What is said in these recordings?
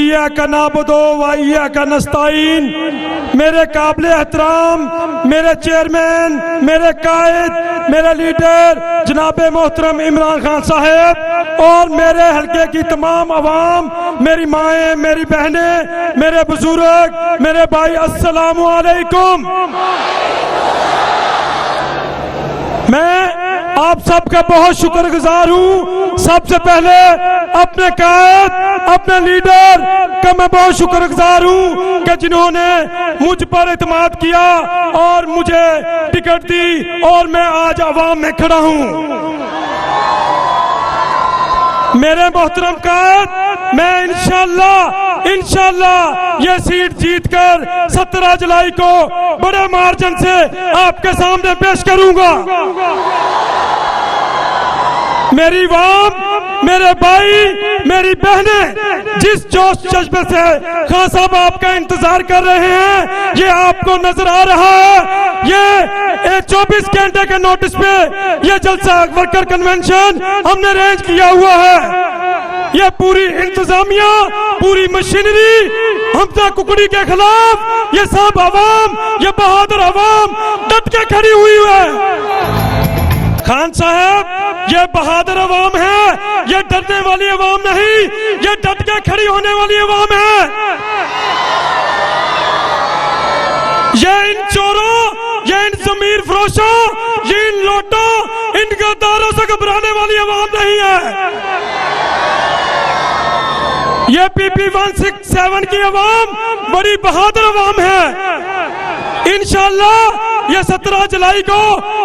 इय्याका नअबुदु व इय्याका नस्तईन। मेरे काबिल एहतराम मेरे चेयरमैन, मेरे कायद, मेरे लीडर जनाब मोहतरम इमरान खान साहब और मेरे हल्के की तमाम अवाम, मेरी माएँ, मेरी बहनें, मेरे बुजुर्ग, मेरे भाई, अस्सलामु अलैकुम। मैं आप सबका बहुत शुक्रगुजार हूँ। सबसे पहले अपने कायद, अपने लीडर का मैं बहुत शुक्रगुजार हूँ कि जिन्होंने मुझ पर इत्मीनान किया और मुझे टिकट दी और मैं आज अवाम में खड़ा हूँ। मेरे मोहतरम कायद, मैं इंशाल्लाह ये सीट जीतकर 17 जुलाई को बड़े मार्जिन से आपके सामने पेश करूंगा। मेरी वाम, मेरे भाई, मेरी बहनें जिस जोश जज्बे से खान साहब आपका इंतजार कर रहे हैं, ये आपको नजर आ रहा है। ये 24 घंटे के नोटिस पे ये जलसा वर्कर कन्वेंशन हमने अरेंज किया हुआ है। ये पूरी इंतजामिया, पूरी मशीनरी हमजा कुकड़ी के खिलाफ ये सब अवाम, ये बहादुर अवाम डट के खड़ी हुई है। खान साहब, ये बहादुर अवाम है, ये डरने वाली अवाम नहीं, ये डट के खड़ी होने वाली अवाम है। ये इन चोरों, ये इन जमीर फरोशों, ये इन लोटों, इन गद्दारों से घबराने वाली अवाम नहीं है। ये PP 167 की अवाम बड़ी बहादुर अवाम है। इंशाल्लाह ये 17 जुलाई को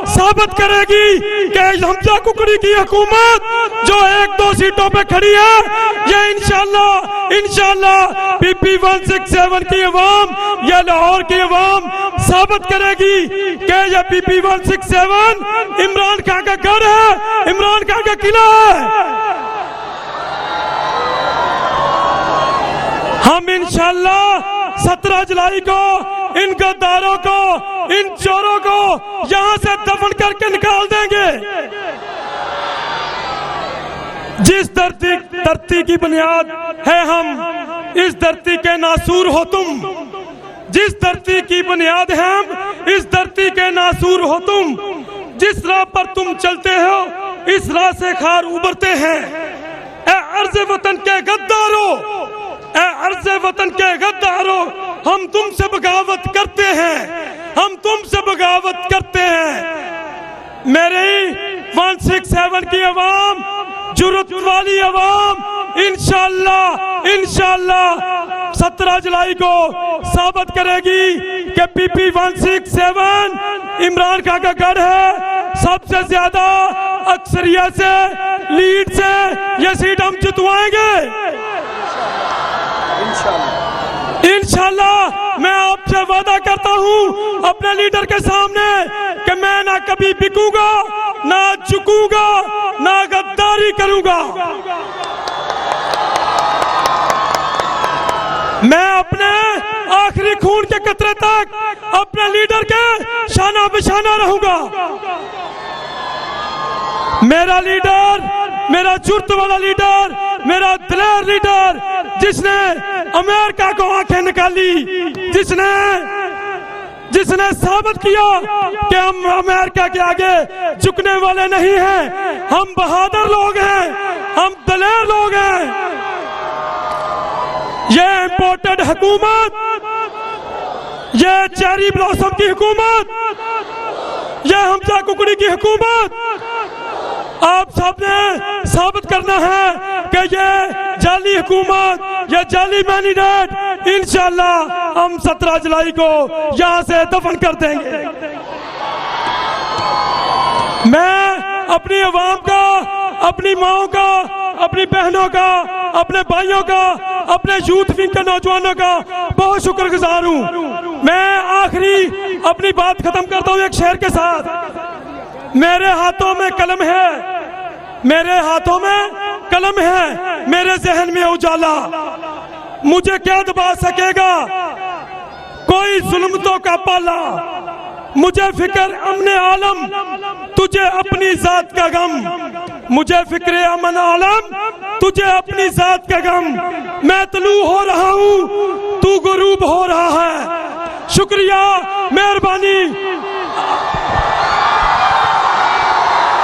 साबित करेगी कि हमजा कुकड़ी की हुकूमत जो 1-2 सीटों पे खड़ी है, ये इंशाल्लाह PP 167 की अवाम या लाहौर की अवाम साबित करेगी कि ये PP 167 इमरान खान का घर है, इमरान खान का किला है। हम इंशाल्लाह 17 जुलाई को इन गद्दारों को, इन चोरों को यहां से दफन करके निकाल देंगे। जिस धरती की बुनियाद है हम, इस धरती के नासूर हो तुम। जिस धरती की बुनियाद है हम, इस धरती के नासूर हो तुम। जिस राह पर तुम चलते हो, इस राह से खार उबरते हैं। ए अर्ज़ वतन के गद्दारों, ए अर्ज़ वतन के गद्दारों, हम तुमसे बगावत करते हैं, हम तुमसे बगावत करते हैं। मेरी 167 की अवाम, जुर्रत वाली अवाम, इंशाल्लाह 17 जुलाई को साबित करेगी कि PP 167 इमरान खान का गढ़ है। सबसे ज्यादा अक्सरियत से, लीड से ये सीट हम जितवाएंगे इंशाल्लाह। मैं आपसे वादा करता हूं अपने लीडर के सामने कि मैं ना कभी बिकूंगा, ना झुकूंगा, ना गद्दारी करूंगा। मैं अपने आखिरी खून के कतरे तक अपने लीडर के शाना बिशाना रहूंगा। मेरा लीडर, मेरा जुर्त वाला लीडर, मेरा दिलेर लीडर, जिसने अमेरिका को आंखें निकाली, जिसने साबित किया कि हम अमेरिका के आगे झुकने वाले नहीं हैं। हम बहादुर लोग हैं, हम दिलेर लोग हैं। ये इंपोर्टेड हुकूमत, ये चेरी ब्लॉसम की हुकूमत, ये हमजा कुकड़ी की हुकूमत, आप सबने साबित करना है कि ये जाली हुकूमत, ये जाली मैंडेट इंशाल्लाह हम 17 जुलाई को यहां से दफन कर देंगे। मैं अपनी अवाम का, अपनी माओं का, अपनी बहनों का, अपने भाइयों का, अपने यूथ विंग के नौजवानों का बहुत शुक्रगुजार हूँ। मैं आखिरी अपनी बात खत्म करता हूँ एक शेर के साथ। मेरे हाथों में कलम है, मेरे हाथों में कलम है, मेरे जहन में उजाला। मुझे क्या दबा सकेगा कोई जुल्मतों का पाला। मुझे फिक्र अमन आलम, तुझे अपनी जात का गम। मुझे फिक्र अमन आलम, तुझे अपनी जात का गम। मैं तलू हो रहा हूँ, तू गुरूब हो रहा है। शुक्रिया, मेहरबानी।